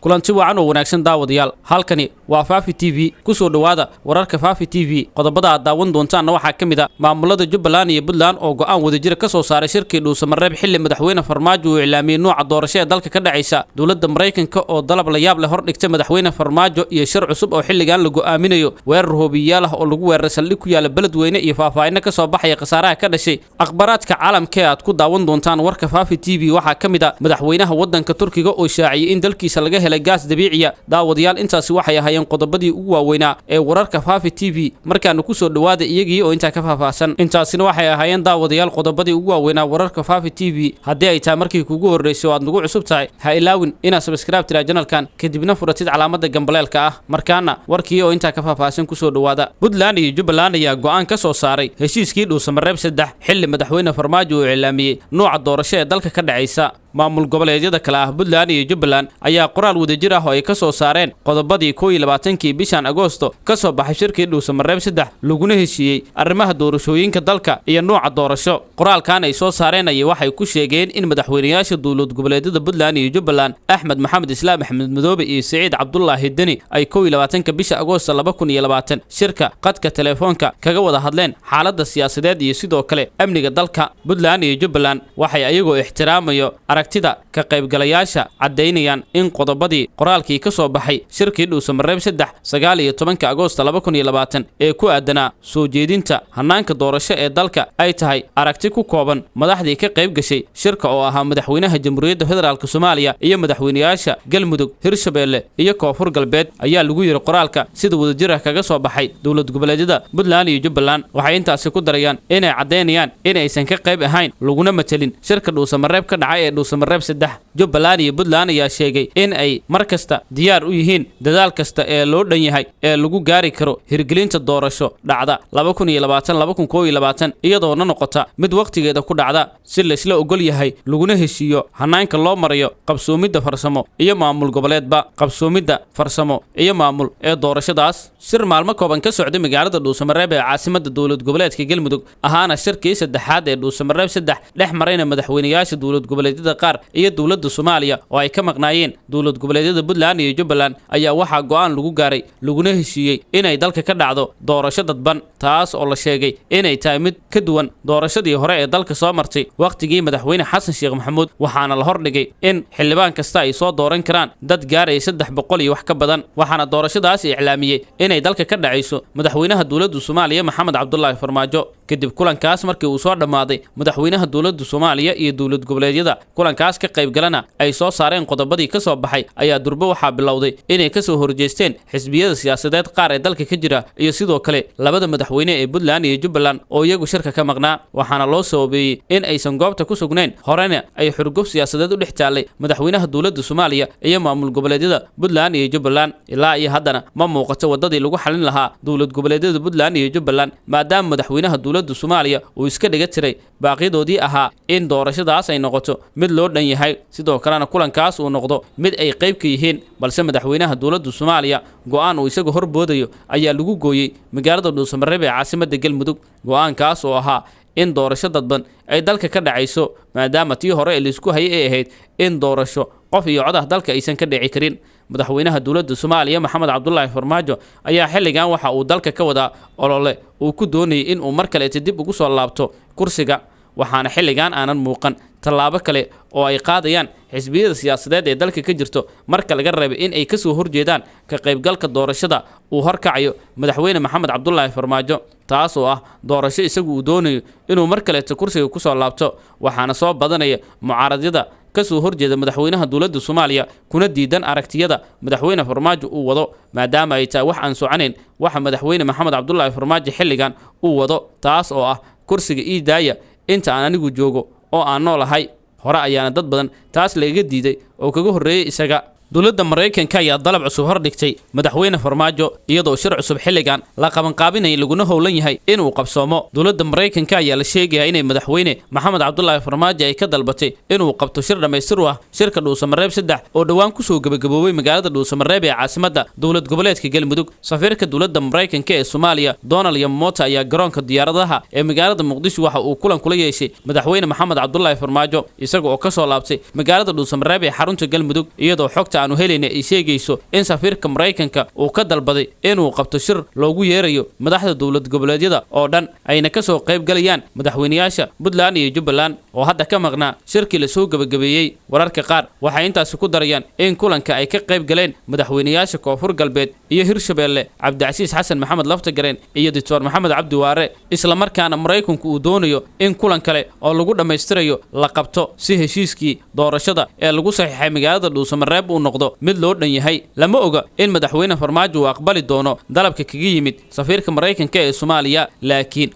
kulanti wacan oo wanaagsan daawadayaal halkani waa Faafi TV kusoo dhawaada wararka Faafi TV qodobada aad daawan doontaan waxa kamid maamulada Jubbaland iyo Puntland oo go'aan wadajir ka soo saaray shirkii dhuusamareeb xilli madaxweyne Farmaajo uu ilaamiyay nooca doorashada dalka ka dhacaysa dawladda Mareykanka oo dalab la yaab leh hor dhigtay madaxweyne Farmaajo iyo shir cusub oo xilligan lagu aaminayo weerar hoobiyaal ah oo lagu weeraray saldhig ku yaala beledweyne iyo faahfaahin ka soo baxay qasaaraha ka dhashay akhbaraadka caalamka aad ku daawan doontaan warka Faafi TV waxa kamid madaxweynaha wadanka Turkiga oo shaaciyay in dalkiisa laga helay gaas dabiiciya daawadayaal intaasi waxay ahaayeen qodobadii ugu waaweynaa ee wararka Faafi TV markaanu ku soo dhawaada iyagii oo inta ka faahfaahsan intaasina waxay ahaayeen daawadayaal qodobadii ugu waaweynaa wararka Faafi TV haddii ay tahay markii kugu horeysay aad nagu cusub tahay ha ilaawin inaad subscribe tira channelkan kadibna furatid calaamada gambaleelka ah markaana warkii oo inta ka faahfaahsan ku soo dhawaada Puntland iyo Jubbaland ayaa go'aan ka soo saaray heshiiskii dhuusamareeb 3 xilli madaxweyne Farmaajo uu ilaamiyay nooca doorashada dalka ka dhacaysa maamul goboleedyada kala ah Puntland iyo Jubbaland ayaa qoraal wadajir ah oo ay ka soo saareen qodobadii 21kii bishan Agoosto ka soo baxay shirkii dhuusamareeb 3 laguna heshiiyay arrimaha doorashooyinka dalka iyo nooca doorasho qoraalkan ay soo saareen ay waxay ku sheegeen in madaxweynayaasha dawlad goboleedyada Puntland iyo Jubbaland Axmed Maxamed Islaam Axmed Madoobe iyo Saciid Cabdullaahi Deni ay 21ka bisha Agoosto 2020 shirka qadka telefoonka kaga wada hadleen xaaladda siyaasadeed iyo sidoo kale amniga dalka Puntland iyo Jubbaland waxay ayagoo ixtiraamayo aragtida ka qaybgalayaasha cadeynayaan in qodobadii qoraalkii ka soo baxay shirkii dhuusamareeb 3 19 Agoosto 2020 ee ku aadanaa soo jeedinta hanaanka doorasho ee dalka ay tahay aragti ku kooban madaxdii ka qayb gashay shirka oo ahaa madaxweynaha Jamhuuriyadda Federaalka Soomaaliya iyo madaxweynayaasha Galmudug Hirshabeelle iyo Koonfur Galbeed ayaa lagu yiri qoraalka sida wadajir ah kaga soo baxay dawlad goboleedyada Puntland iyo Jubbaland waxay intaasi ku darayaan inay cadeynayaan in aysan ka qayb ahayn laguna matelin shirka dhuusamareeb ka dhacay ee dhuusamareeb 3 Jubbaland iyo Puntland ayaa sheegay in ay markasta diyaar u yihiin dadaal kasta ee loo dhan yahay ee lagu gaari karo hirgelinta doorasho dhacda 2020 iyadoo noqota mid waqtigeeda ku dhacda si la isla ogol yahay laguna heshiiyo hanaanka loo marayo qabsoomida farsamo iyo maamul goboleedba qabsoomida farsamo iyo maamul ee doorashadaas sir maalmo kooban ka socday magaalada dhuusamareeb ee caasimadda dawlad goboleedka Galmudug ahaana shirkii saddexaad ee dhuusamareeb 3 dhex marayna madaxweynayaasha dawlad goboleedyada qaar iyo dawladda Soomaaliya oo ay ka maqnaayeen dawlad goboleedyada Puntland iyo Jubbaland ayaa waxa go'aan lagu gaaray laguna heshiiyay inay dalka ka dhacdo doorasho dadban taas oo la sheegay inay tahay mid ka duwan doorashadii hore ee dalka soo martay waqtigii madaxweyne Xasan Sheekh Maxamuud waxaana la hordhigay in xildhibaan kasta ay soo dooran karaan dad gaaray 300 iyo wax ka badan waxaana doorashadaas iclaamiyay inay dalka ka dhacayso madaxweynaha dawladda Soomaaliya Maxamed Cabdullaahi Farmaajo kadib kulankaas markii uu soo dhamaaday madaxweynaha dawladda Soomaaliya iyo dawlad goboleedyada kulankaas ka qayb galana ay soo saareen qodobadii ka soo baxay ayaa durba waxa bilowday inay ka soo horjeesteen xisbiyada siyaasadeed qaar ee dalka ka jira iyo sidoo kale labada madaxweyne ee Puntland iyo Jubbaland oo iyagu shirka ka maqnaa waxaana loo sababeeyay in aysan goobta ku sugnayn horena ay xurguf siyaasadeed u dhextaalay madaxweynaha dawladda Soomaaliya iyo maamul goboleedyada Puntland iyo Jubbaland ilaa iyo haddana ma muuqato wadadii lagu xalin lahaa dawlad goboleedyada Puntland iyo Jubbaland maadaama madaxweynaha dawladda Soomaaliya uu iska dhiga tiray baaqidoodii ahaa in doorashadaas ay noqoto mid loo dhan yahay sidoo kalena kulankaas uu noqdo mid ay qayb ka yihiin balse madaxweynaha dawladda Soomaaliya go'aan uu isaga horboodayo ayaa lagu gooyay magaalada dhuusamareeb ee caasimadda Galmudug go'aankaas oo ahaa in doorasho dadban ay dalka ka dhacayso maadaama tii hore ee isku hayay ay ahayd in doorasho qof iyo cod ah dalka aysan ka dhici karin madaxweynaha dawladda Soomaaliya Maxamed Cabdullaahi Farmaajo ayaa xilligan waxa uu dalka ka wada olole uu ku doonayay in uu mar kale dib ugu soo laabto kursiga waxaana xilligan aanan muuqan tallaabo kale oo ay qaadayaan xisbiyada siyaasadeed ee dalka ka jirto marka laga reebay in ay ka soo horjeedaan ka qaybgalka doorashada uu horkacayo madaxweyne Maxamed Cabdullaahi Farmaajo taas oo ah doorasho isagu uu doonayo inuu mar kale kursiga ku soo laabto waxaana soo badanaya mucaaradada ka soo horjeeda madaxweynaha dawladda Soomaaliya kuna diidan aragtiyada madaxweyne Farmaajo uu wado maadaama ay tahay wax aan soconayn waxa madaxweyne Maxamed Cabdullaahi Farmaajo xilligan uu wado taas oo ah kursiga iidaaya inta aan anigu joogo oo aan noolahay hore ayaana dad badan taas laga diiday oo kaga horeeyay isaga dawladda Mareykanka ayaa dalab cusub hor dhigtay madaxweyne Farmaajo iyadoo shir cusub xilligan la qaban qaabinay laguna howlan yahay in uu qabsoomo dawladda Mareykanka ayaa la sheegay inay madaxweyne Maxamed Cabdullaahi Farmaajo ay ka dalbatay inuu qabto shir dhameystir ah shirka dhuusamareeb 3 oo dhawaan ku soo gabagaboobay magaalada dhuusamareeb ee caasimadda dawlad goboleedka Galmudug safiirka dawladda Mareykanka ee Soomaaliya Donald Yamamoto ayaa garoonka diyaaradaha ee magaalada Muqdisho waxa uu kulan kula yeeshay madaxweyne Maxamed Cabdullaahi Farmaajo isagoo ka soo laabtay magaalada dhuusamareeb ee xarunta Galmudug iyadoo xogta xogta aanu helayna ay sheegayso in safiirka Mareykanka uu ka dalbaday inuu qabto shir loogu yeerayo madaxda dowlad goboleedyada oo dhan ayna ka soo qayb galayaan madaxweynayaasha Puntland iyo Jubbaland oo hadda ka maqnaa shirkii la soo gabagabeeyay. wararka qaar waxay intaas ku darayaan in kulanka ay ka qayb galeen madaxweynayaasha Koonfur Galbeed iyo Hirshabeelle Cabdicasiis Xasan Maxamed Laftagareen iyo Dr. Maxamed Cabdi Waare, isla markaana Mareykanku uu doonayo in kulan kale oo lagu dhameystirayo la qabto si heshiiskii doorashada ee lagu saxiixay magaalada Dhuusamareeb uu noqdo mid loo dhan yahay. lama oga in madaxweyne Farmaajo uu aqbali doono dalabka kaga yimid safiirka Mareykanka ee Soomaaliya, laakiin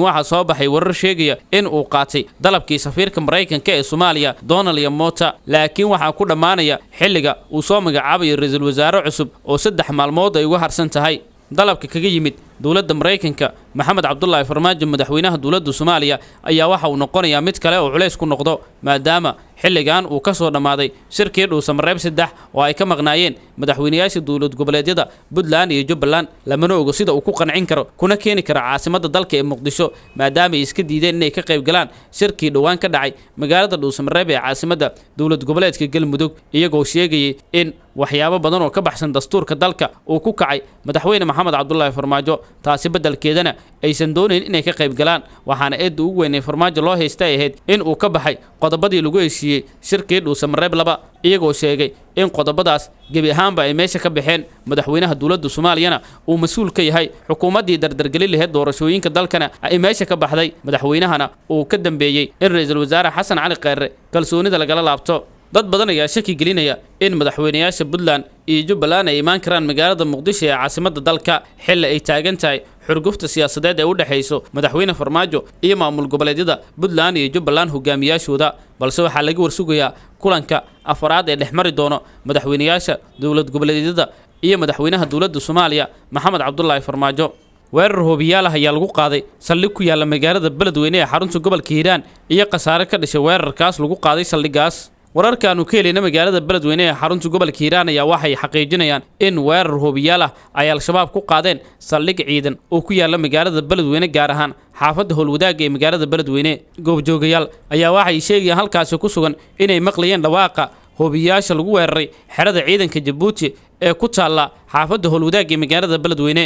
waxa soo baxay warar sheegaya in uu qaatay dalabkii safiirka Mareykanka ee Soomaaliya Donald Yamota, laakiin waxa ku dhamaanaya xilliga uu soo magacaabay ra'iisul wasaare cusub oo 3 maalmood ay uga harsan tahay. dalabka kaga yimid dowladda Mareykanka Maxamed Cabdullaahi Farmaajo madaxweynaha dowladda Soomaaliya ayaa waxa uu noqonayaa mid kale oo culays ku noqdo maadaama xilligan uu ka soo dhamaaday shirkii Dhuusamareeb 3 oo ay ka maqnaayeen madaxweynayaasha dowlad goboleedyada Puntland iyo Jubbaland. lamana oga sida uu ku qancin karo kuna keeni karo caasimadda dalka ee Muqdisho maadaama ay iska diideen inay ka qayb galaan shirkii dhawaan ka dhacay magaalada Dhuusamareeb ee caasimadda dowlad goboleedka Galmudug, iyagoo sheegayay in waxyaabo badan oo ka baxsan dastuurka dalka uu ku kacay madaxweyne Maxamed Cabdullaahi Farmaajo, taasi beddelkeedana aysan doonayn inay ka qayb galaan. waxaana eed ugu weyn ee Farmaajo loo haystay ahayd in uu ka baxay qodobadii lagu heshiiyey shirkii Dhuusamareeb 2, iyagoo sheegay in qodobadaas gebi ahaanba ay meesha ka baxeen. madaxweynaha dowladda Soomaaliyana uu mas'uul ka yahay xukuumaddii dardargelin lahayd doorashooyinka dalkana ay meesha ka baxday, madaxweynahana uu ka dambeeyay in ra'iisul wasaare Xasan Cali Kheyre kalsoonida lagala laabto. dad badan ayaa shaki gelinaya in madaxweynayaasha Puntland iyo Jubbaland ay imaan karaan magaalada Muqdisho ee caasimadda dalka xilli ay taagan tahay xurgufta siyaasadeed ee u dhaxayso madaxweyne Farmaajo iyo maamul goboleedyada Puntland iyo Jubbaland hogaamiyaashooda, balse waxaa laga warsugayaa kulanka afraad ee dhexmari doono madaxweynayaasha dowlad goboleedyada iyo madaxweynaha dowladda Soomaaliya Maxamed Cabdullaahi Farmaajo. weerar hoobiyaal ayaa lagu qaaday saldhig ku yaala magaalada Beledweyne ee xarunta gobolka Hiiraan iyo khasaare ka dhashay weerarkaas lagu qaaday saldhigaas. wararkaanu ka helayna magaalada Beledweyne ee xarunta gobolka Hiiraan ayaa waxay xaqiijinayaan in weerar hoobiyaal ay al-shabaab ku qaadeen saldhig ciidan oo ku yaala magaalada Beledweyne, gaar ahaan xaafadda Howlwadaag ee magaalada Beledweyne. goobjoogayaal ayaa waxay sheegayaan halkaas ku sugan inay maqlayeen dhawaaqa hoobiyaasha lagu weeraray xerada ciidanka Jabuuti ee ku taala xaafadda Howlwadaag ee magaalada Beledweyne.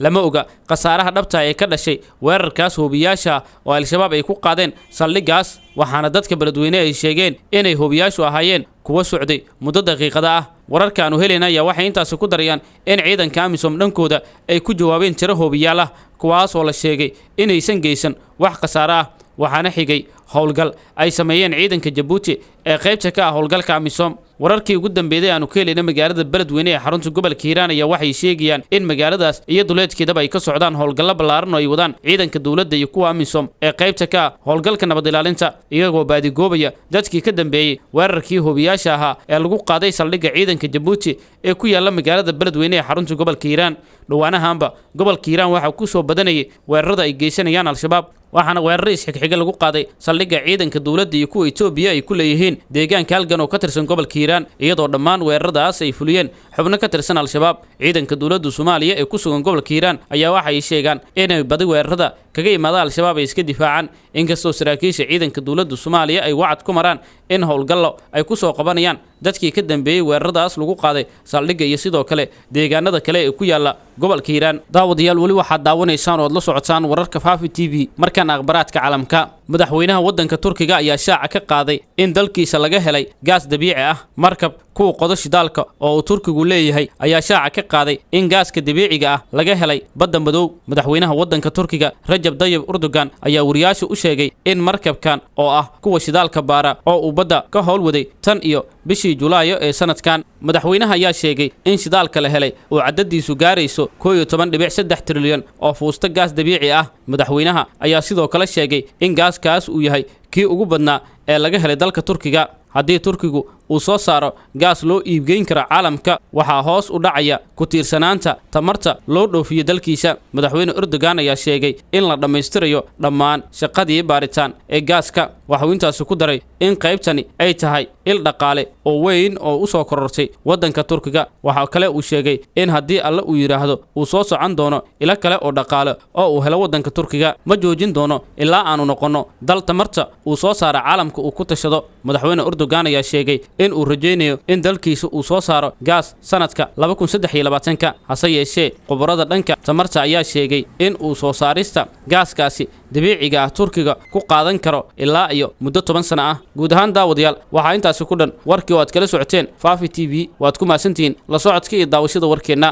lama oga khasaaraha dhabta ee ka dhashay weerarkaas hoobiyaasha oo al-shabaab ay ku qaadeen saldhigaas, waxaana dadka Beledweyne ay sheegeen inay hoobiyaashu ahaayeen kuwa socday muddo daqiiqada ah. wararkaanu helayna ayaa waxay intaas ku darayaan in ciidanka AMISOM dhankooda ay ku jawaabeen tiro hoobiyaal ah kuwaas oo la sheegay inaysan geysan wax khasaare ah, waxaana xigay howlgal ay sameeyeen ciidanka Jabuuti ee qaybta ka ah howlgalka AMISOM. wararkii ugu dambeeyay aanu ka helayna magaalada Beledweyne ee xarunta gobolka Hiiraan ayaa waxay sheegayaan in magaaladaas iyo duleedkeedaba ay ka socdaan howlgallo ballaaran oo ay wadaan ciidanka dowladda iyo kuwa AMISOM ee qaybta ka ah howlgalka nabad ilaalinta, iyagoo baadigoobaya dadkii ka dambeeyay weerarkii hoobiyaasha ahaa ee lagu qaaday saldhigga ciidanka Jabuuti ee ku yaala magaalada Beledweyne ee xarunta gobolka Hiiraan. dhawaanahanba gobolka Hiiraan waxa ku soo badanayay weerarada ay geysanayaan al-shabaab, waxaana weerar isxigxiga lagu qaaday saldhigga ciidanka dowladda iyo kuwa Itoobiya ay ku leeyihiin deegaanka halgan oo ka tirsan gobolka Hiiraan, iyadoo dhammaan weeraradaas ay fuliyeen xubno ka tirsan al-shabaab. ciidanka dowladda Soomaaliya ee ku sugan gobolka Hiiraan ayaa waxa ay sheegaan inay badi weerarada kaga yimaada al-shabaab ay iska difaacaan, inkastoo saraakiisha ciidanka dowladda Soomaaliya ay wacad ku maraan in howlgallo ay ku soo qabanayaan dadkii ka dambeeyay weeraradaas lagu qaaday saldhigga iyo sidoo kale deegaanada kale ee ku yaala gobolka Hiiraan. daawadayaal wali waxaad daawanaysaan oo la socotaan wararka Faafi TV. markan akhbaraadka caalamka, madaxweynaha waddanka Turkiga ayaa shaaca ka qaaday in dalkiisa laga helay gaas dabiici ah. markab kuwa qodo shidaalka oo uu Turkigu leeyahay ayaa shaaca ka qaaday in gaaska dabiiciga ah laga helay badda madow. madaxweynaha waddanka Turkiga Rajab Tayyip Erdogan ayaa wariyaasha u sheegay in markabkan oo ah kuwa shidaalka baara oo uu badda ka howlwaday tan iyo bishii Julaayo ee sanadkan. madaxweynaha ayaa sheegay in shidaalka la helay uu cadadiisu gaarayso 11.3 trilyan oo fuusta gaas dabiici ah. madaxweynaha ayaa sidoo kale sheegay in gaaskaas uu yahay kii ugu badnaa ee laga helay dalka Turkiga. haddii Turkigu uu soo saaro gaas loo iibgeyn karo caalamka, waxaa hoos u dhacaya ku tiirsanaanta tamarta loo dhoofiyo dalkiisa. madaxweyne Erdogan ayaa sheegay in la dhammaystirayo dhammaan shaqadii baaritaan ee gaaska. waxa uu intaas ku daray in qaybtani ay tahay il dhaqaale oo weyn oo u soo korortay waddanka Turkiga. waxa kale uu sheegay in haddii alla uu yiraahdo uu soo socon doono ila kale oo dhaqaale oo uu helo waddanka Turkiga, ma joojin doono ilaa aanu noqono dal tamarta uu soo saaro caalamka uu ku tashado. madaxweyne Erdogan ayaa sheegay in uu rajaynayo in dalkiisa uu soo saaro gaas sanadka 2023 hase yeeshee khubarada dhanka tamarta ayaa sheegay in uu soo saarista gaaskaasi dabiiciga ah Turkiga ku qaadan karo ilaa iyo muddo 10 sano ah. guud ahaan daawadayaal waxaa intaasi ku dhan warkii oo aad kala socoteen Fafi TV waad ku maasantiin la socodka iyo daawashada warkeena.